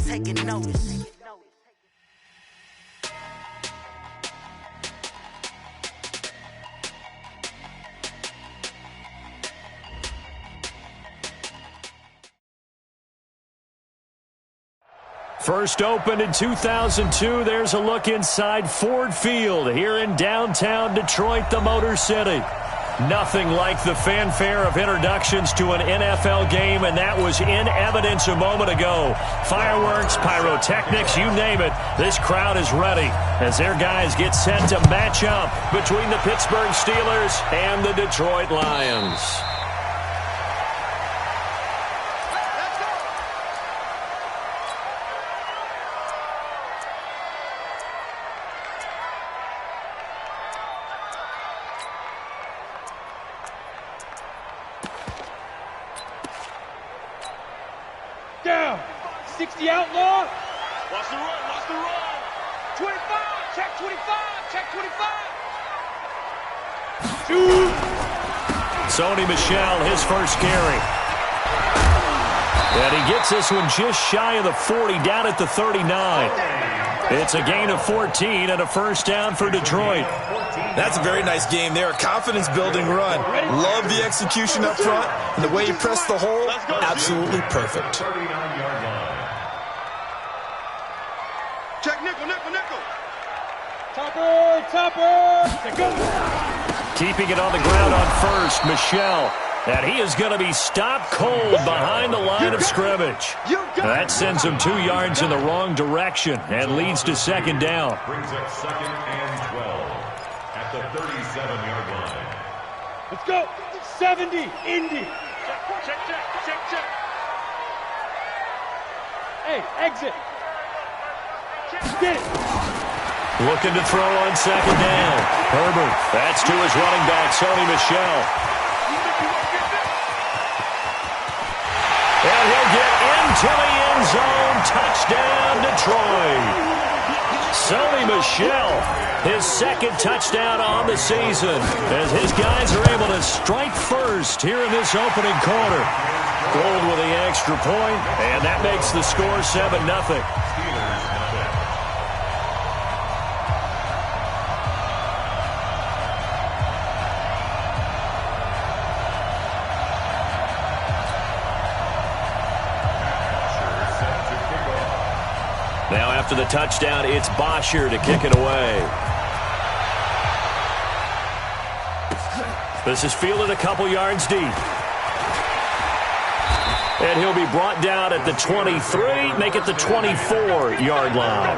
taking notice. First opened in 2002, there's a look inside Ford Field here in downtown Detroit, the Motor City. Nothing like the fanfare of introductions to an NFL game, and that was in evidence a moment ago. Fireworks, pyrotechnics, you name it. This crowd is ready as their guys get set to match up between the Pittsburgh Steelers and the Detroit Lions. Down. 60 outlaw. Watch the run. Watch the run. 25. Check 25. Check 25. Shoot. Sony Michel, his first carry. And he gets this one just shy of the 40, down at the 39. It's a gain of 14 and a first down for Detroit. That's a very nice game there. A confidence-building run. Love the execution up front. And the way he pressed the hole, absolutely perfect. Check nickel, nickel, nickel. Topper, topper. Go. Keeping it on the ground on first, Michel. And he is going to be stopped cold behind the line of scrimmage. That sends him 2 yards in the wrong direction and leads to second down. Brings up 2nd and 12 at the 37-yard line. Let's go. 70, Indy. Check, check, check, check. Hey, exit. Get it. Looking to throw on second down. Herbert. That's to his running back, Sony Michel. And he'll get into the end zone. Touchdown, Detroit. Sony Michel, his second touchdown on the season, as his guys are able to strike first here in this opening quarter. Gold with the extra point, and that makes the score 7-0. Now after the touchdown, it's Bosher to kick it away. This is fielded a couple yards deep. And he'll be brought down at the 23, make it the 24-yard line.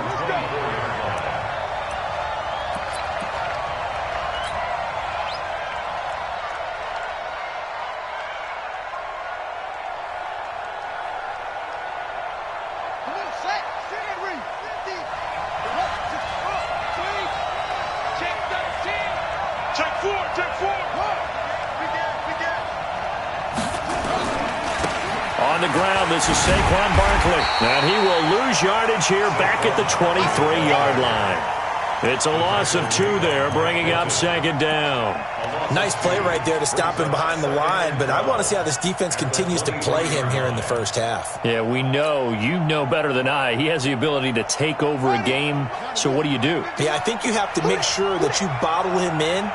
On the ground, this is Saquon Barkley. And he will lose yardage here back at the 23-yard line. It's a loss of 2 there, bringing up second down. Nice play right there to stop him behind the line, but I want to see how this defense continues to play him here in the first half. Yeah, we know. You know better than I. He has the ability to take over a game, so what do you do? Yeah, I think you have to make sure that you bottle him in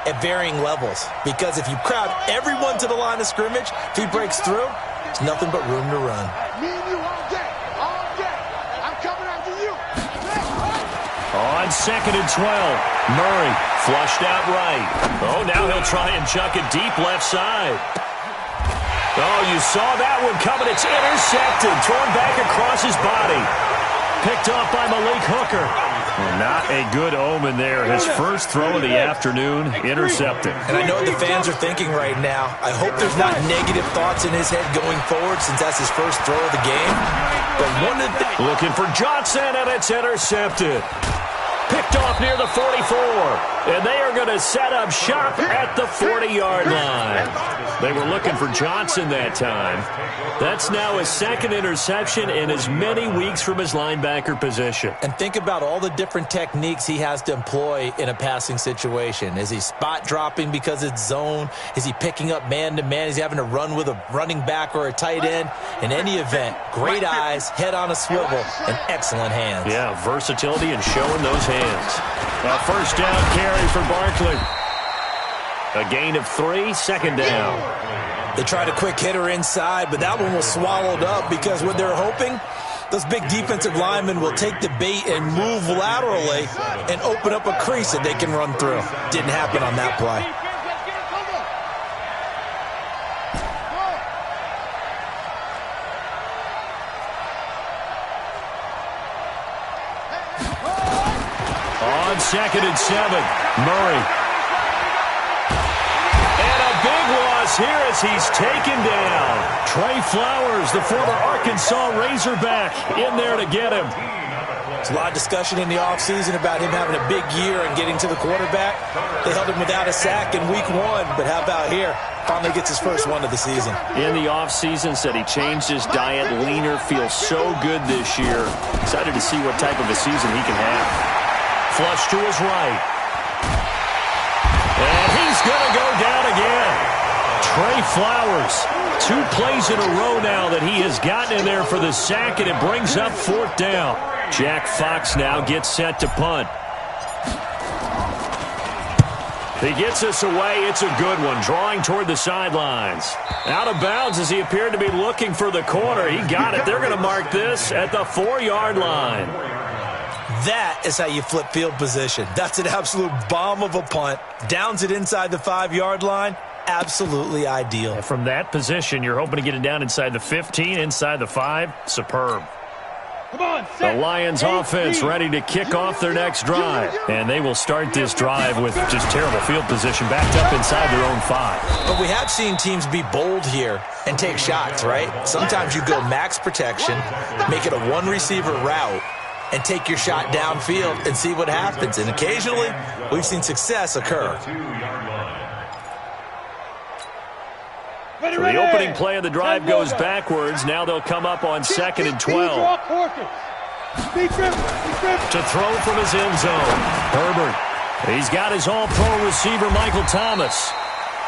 at varying levels, because if you crowd everyone to the line of scrimmage, if he breaks through, there's nothing but room to run. Me and you all day. All day. I'm coming after you. On 2nd and 12, Murray flushed out right. Oh, now he'll try and chuck it deep left side. Oh, you saw that one coming. It's intercepted. Thrown back across his body. Picked off by Malik Hooker. Well, not a good omen there. His first throw of the afternoon, intercepted. And I know what the fans are thinking right now. I hope there's not negative thoughts in his head going forward since that's his first throw of the game. But one of the... Looking for Johnson, and it's intercepted. Picked off near the 44. And they are going to set up shop at the 40-yard line. They were looking for Johnson that time. That's now his second interception in as many weeks from his linebacker position. And think about all the different techniques he has to employ in a passing situation. Is he spot dropping because it's zone? Is he picking up man-to-man? Is he having to run with a running back or a tight end? In any event, great eyes, head on a swivel, and excellent hands. Yeah, versatility and showing those hands. A first down carry for Barkley. A gain of 3, second down. They tried a quick hitter inside, but that one was swallowed up because what they're hoping, those big defensive linemen will take the bait and move laterally and open up a crease that they can run through. Didn't happen on that play. On 2nd and 7, Murray. And a big loss here as he's taken down. Trey Flowers, the former Arkansas Razorback, in there to get him. There's a lot of discussion in the offseason about him having a big year and getting to the quarterback. They held him without a sack in week 1, but how about here? Finally gets his first one of the season. In the offseason, said he changed his diet, leaner, feels so good this year. Excited to see what type of a season he can have. Flush to his right. And he's going to go down again. Trey Flowers, 2 plays in a row now that he has gotten in there for the sack, and it brings up 4th down. Jack Fox now gets set to punt. He gets us away. It's a good one, drawing toward the sidelines. Out of bounds as he appeared to be looking for the corner. He got it. They're going to mark this at the 4-yard line. That is how you flip field position. That's an absolute bomb of a punt. Downs it inside the 5-yard line. Absolutely ideal. And from that position, you're hoping to get it down inside the 15, inside the 5. Superb. Come on, The Lions offense ready to kick off their next drive. And they will start this drive with just terrible field position backed up inside their own 5. But we have seen teams be bold here and take shots, right? Sometimes you go max protection, make it a one-receiver route, and take your shot downfield and see what happens. And occasionally, we've seen success occur. So the opening play of the drive goes backwards. Now they'll come up on 2nd and 12. To throw from his end zone. Herbert. He's got his all-pro receiver, Michael Thomas.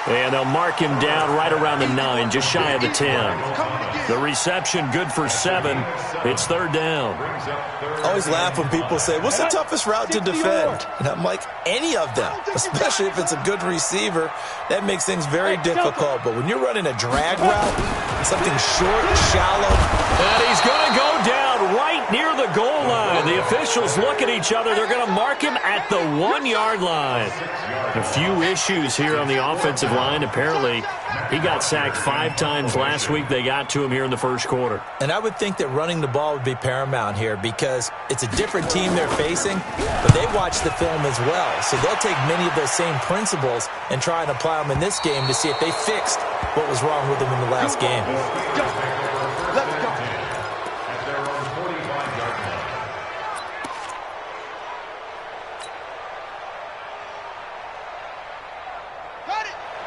And they'll mark him down right around the 9, just shy of the 10. The reception good for 7. It's 3rd down. I always laugh when people say, what's the toughest route to defend? And I'm like, any of them, especially if it's a good receiver. That makes things very difficult. But when you're running a drag route, something short, shallow. And he's going to go down right near the goal line. The officials look at each other. They're going to mark him at the 1-yard line. A few issues here on the offensive line. Apparently, he got sacked 5 times last week. They got to him here in the first quarter. And I would think that running the ball would be paramount here because it's a different team they're facing, but they watch the film as well. So they'll take many of those same principles and try and apply them in this game to see if they fixed what was wrong with them in the last game. Let's go.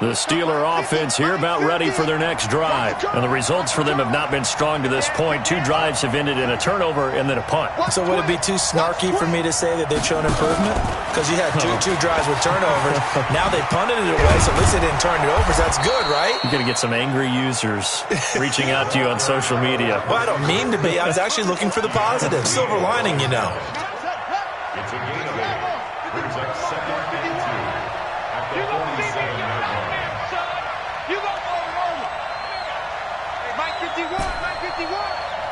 The Steeler offense here about ready for their next drive. And the results for them have not been strong to this point. 2 drives have ended in a turnover and then a punt. So would it be too snarky for me to say that they've shown improvement? Because you had two drives with turnovers. Now they punted it away, so at least they didn't turn it over. So that's good, right? You're going to get some angry users reaching out to you on social media. Well, I don't mean to be. I was actually looking for the positive. Silver lining, you know. It's a gain of 8. Brings up 2nd and 2 at the 47-yard line. You go over. Hey, Mike 51, Mike 51.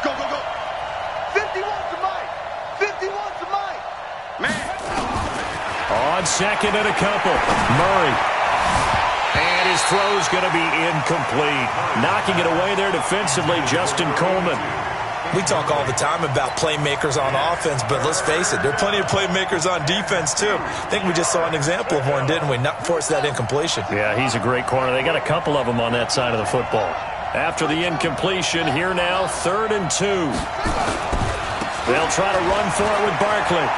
Go, go, go. 51 to Mike. 51 to Mike. Man. On 2nd and a couple. Murray. And his throw's going to be incomplete. Knocking it away there defensively, Justin Coleman. We talk all the time about playmakers on offense, but let's face it, there are plenty of playmakers on defense, too. I think we just saw an example of one, didn't we? Not force that incompletion. Yeah, he's a great corner. They got a couple of them on that side of the football. After the incompletion, here now, 3rd and 2. They'll try to run for it with Barkley.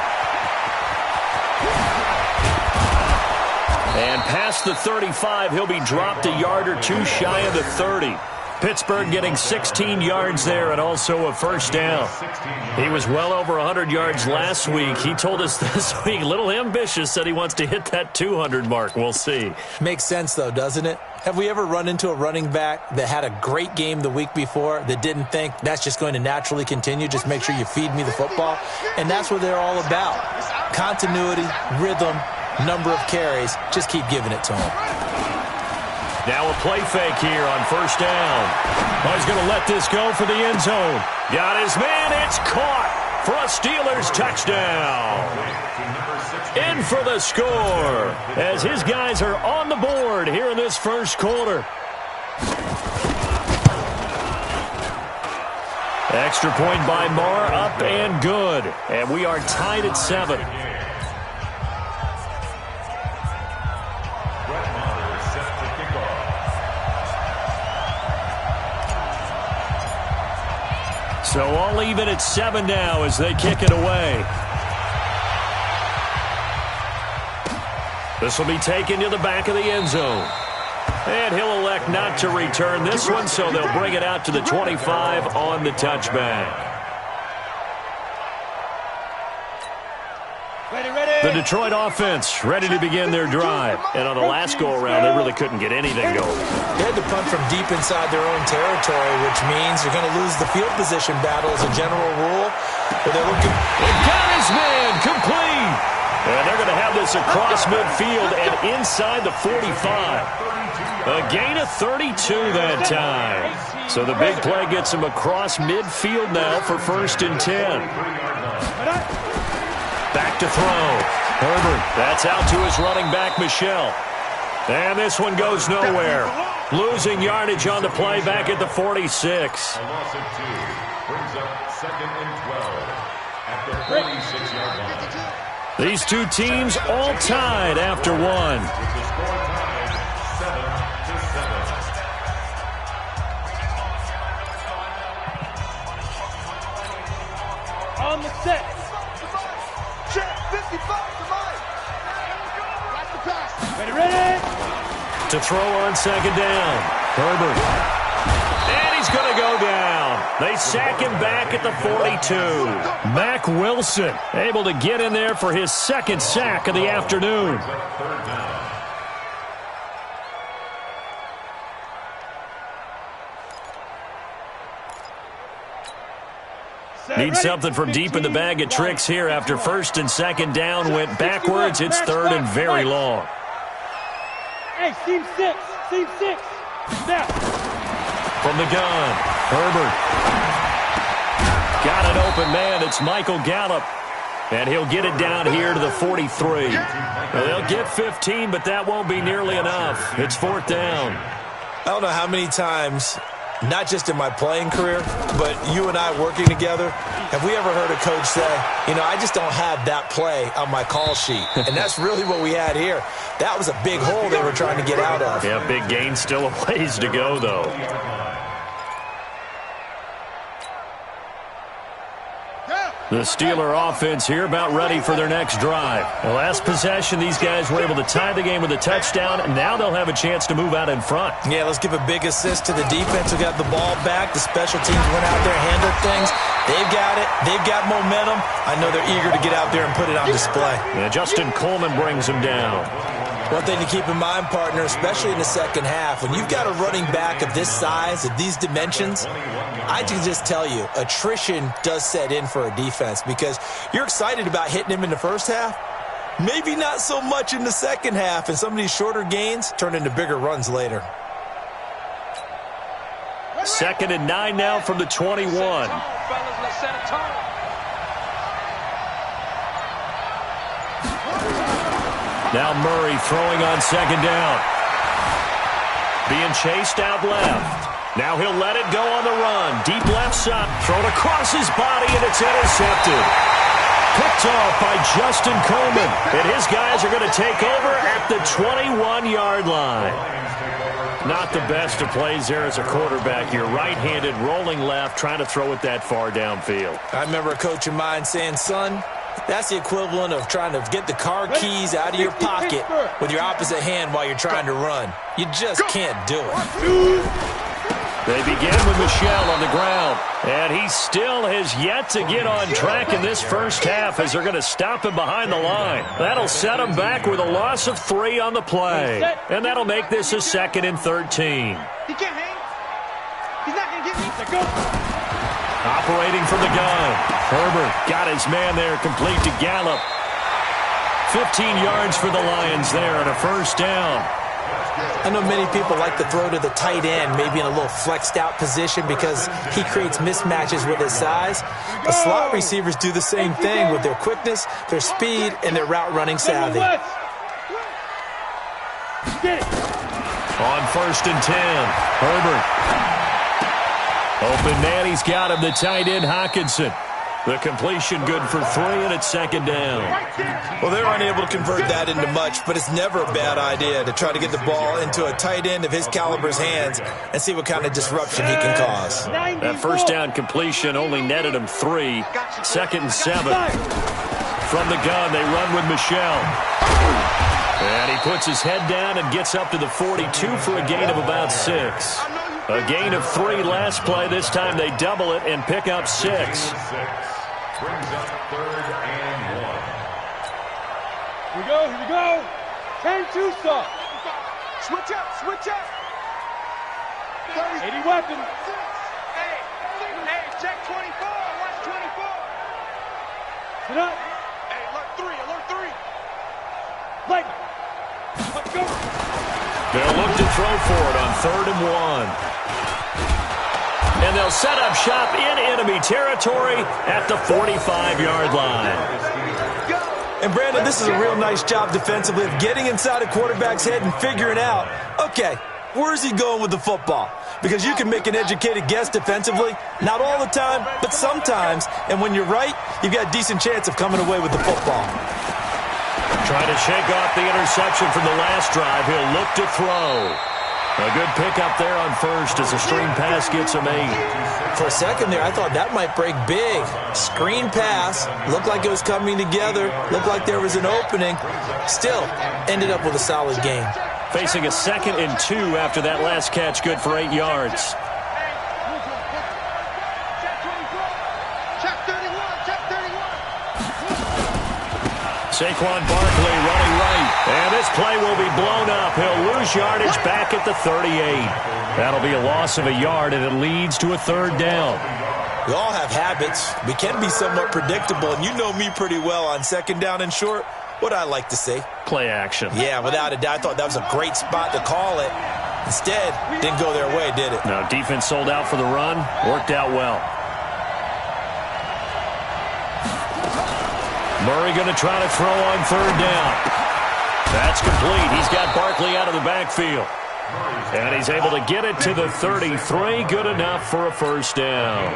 And past the 35, he'll be dropped a yard or two shy of the 30. Pittsburgh getting 16 yards there and also a first down. He was well over 100 yards last week. He told us this week, a little ambitious, said he wants to hit that 200 mark. We'll see. Makes sense, though, doesn't it? Have we ever run into a running back that had a great game the week before that didn't think that's just going to naturally continue? Just make sure you feed me the football. And that's what they're all about. Continuity, rhythm, number of carries. Just keep giving it to him. Now a play fake here on first down. Oh, he's going to let this go for the end zone. Got his man. It's caught for a Steelers touchdown. In for the score as his guys are on the board here in this first quarter. Extra point by Marr, up and good. And we are tied at 7. So all even at 7 now as they kick it away. This will be taken to the back of the end zone. And he'll elect not to return this one, so they'll bring it out to the 25 on the touchback. The Detroit offense ready to begin their drive. And on the last go-around, they really couldn't get anything going. They had to punt from deep inside their own territory, which means you're going to lose the field position battle as a general rule. But they're looking. They got his man complete. And they're going to have this across midfield and inside the 45. A gain of 32 that time. So the big play gets him across midfield now for 1st and 10. Back to throw. Herbert, that's out to his running back, Michel. And this one goes nowhere. Losing yardage on the play back at the 46. A loss of 2 brings up 2nd and 12 at the 46-yard line. These two teams all tied after 1. With the score tied 7-7. On the set. Check 55 to Mike. Watch the pass. Ready. To throw on 2nd down. Herbert. And he's going to go down. They sack him back at the 42. Mack Wilson able to get in there for his 2nd sack of the afternoon. Need something from deep in the bag of tricks here after 1st and 2nd down went backwards. It's 3rd and very long. Hey, seam 6. Snap. From the gun, Herbert. Got an open man. It's Michael Gallup. And he'll get it down here to the 43. Well, they'll get 15, but that won't be nearly enough. It's 4th down. I don't know how many times, not just in my playing career, but you and I working together, have we ever heard a coach say, I just don't have that play on my call sheet. And that's really what we had here. That was a big hole they were trying to get out of. Yeah, big gain, still a ways to go, though. The Steeler offense here about ready for their next drive. The last possession, these guys were able to tie the game with a touchdown, and now they'll have a chance to move out in front. Yeah, let's give a big assist to the defense who got the ball back. The special teams went out there, handled things. They've got it. They've got momentum. I know they're eager to get out there and put it on display. Yeah, Justin Coleman brings them down. One thing to keep in mind, partner, especially in the second half, when you've got a running back of this size, of these dimensions, I can just tell you, attrition does set in for a defense because you're excited about hitting him in the first half. Maybe not so much in the second half, and some of these shorter gains turn into bigger runs later. 2nd and 9 now from the 21. Now Murray throwing on 2nd down. Being chased out left. Now he'll let it go on the run. Deep left side. Thrown across his body, and it's intercepted. Picked off by Justin Coleman. And his guys are going to take over at the 21-yard line. Not the best of plays there as a quarterback. You're right-handed, rolling left, trying to throw it that far downfield. I remember a coach of mine saying, son, That's the equivalent of trying to get the car keys out of your pocket with your opposite hand while you're trying to run. You just can't do it. They begin with Michel on the ground, and he still has yet to get on track in this first half as they're going to stop him behind the line. That'll set him back with a loss of 3 on the play, and that'll make this a 2nd and 13. He can't hang. He's not going to get me. Operating from the gun, Herbert got his man there, complete to Gallup. 15 yards for the Lions there and a first down. I know many people like to throw to the tight end, maybe in a little flexed out position because he creates mismatches with his size. The slot receivers do the same thing with their quickness, their speed, and their route running savvy. On 1st and 10, Herbert. Open man, he's got him, the tight end Hockenson. The completion good for 3, and it's 2nd down. Well, they're unable to convert that into much, but it's never a bad idea to try to get the ball into a tight end of his caliber's hands and see what kind of disruption he can cause. That first down completion only netted him 3. 2nd and 7. From the gun, they run with Michel. And he puts his head down and gets up to the 42 for a gain of about 6. A gain of 3 last play. This time they double it and pick up 6. Brings up 3rd and 1. Here we go. 10-2 stop. Switch up. 80 weapons. Hey, check 24. Watch 24. Sit up. Hey, alert 3. Like. Let's go. They'll look to throw for it on 3rd and 1. And they'll set up shop in enemy territory at the 45-yard line. And, Brandon, this is a real nice job defensively of getting inside a quarterback's head and figuring out, okay, where's he going with the football? Because you can make an educated guess defensively, not all the time, but sometimes. And when you're right, you've got a decent chance of coming away with the football. Trying to shake off the interception from the last drive. He'll look to throw. A good pickup there on 1st as a screen pass gets him 8. For a second there, I thought that might break big. Screen pass. Looked like it was coming together. Looked like there was an opening. Still, ended up with a solid game. Facing a 2nd and 2 after that last catch, good for 8 yards. Saquon Barkley running right. And this play will be blown up. He'll lose yardage back at the 38. That'll be a loss of a yard, and it leads to a 3rd down. We all have habits. We can be somewhat predictable, and you know me pretty well on 2nd down and short. What I like to say. Play action. Yeah, without a doubt. I thought that was a great spot to call it. Instead, didn't go their way, did it? No, defense sold out for the run. Worked out well. Murray going to try to throw on 3rd down. That's complete. He's got Barkley out of the backfield. And he's able to get it to the 33. Good enough for a first down.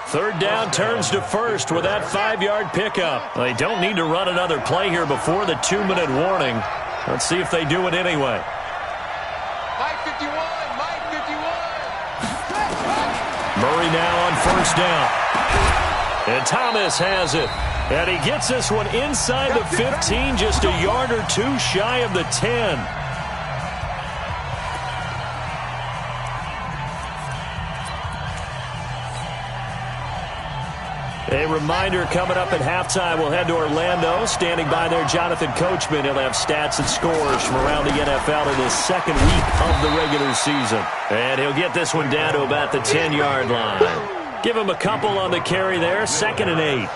3rd down turns to 1st with that 5-yard pickup. They don't need to run another play here before the 2-minute warning. Let's see if they do it anyway. Mike 51. Murray now on 1st down. And Thomas has it. And he gets this one inside the 15, just a yard or 2 shy of the 10. A reminder, coming up at halftime, we'll head to Orlando. Standing by there, Jonathan Coachman. He'll have stats and scores from around the NFL in the 2nd week of the regular season. And he'll get this one down to about the 10-yard line. Give him a couple on the carry there, 2nd and 8.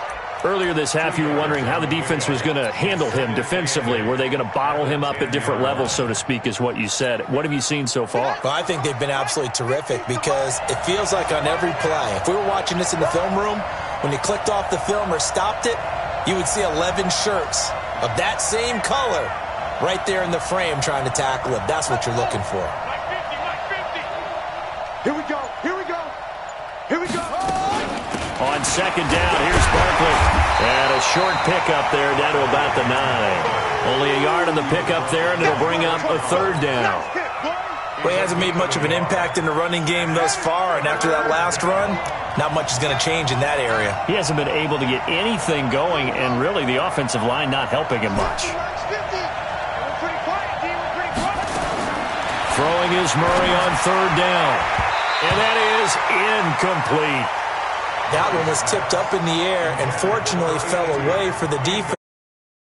Earlier this half, you were wondering how the defense was going to handle him defensively. Were they going to bottle him up at different levels, so to speak, is what you said. What have you seen so far? Well, I think they've been absolutely terrific because it feels like on every play, if we were watching this in the film room, when you clicked off the film or stopped it, you would see 11 shirts of that same color right there in the frame trying to tackle him. That's what you're looking for. Here we go. On 2nd down, here's Barkley. And a short pickup there down to about the 9. Only a yard on the pickup there, and it'll bring up a 3rd down. Well, he hasn't made much of an impact in the running game thus far, and after that last run, not much is going to change in that area. He hasn't been able to get anything going, and really the offensive line not helping him much. Throwing is Murray on third down. And that is incomplete. That one was tipped up in the air and fortunately fell away for the defense.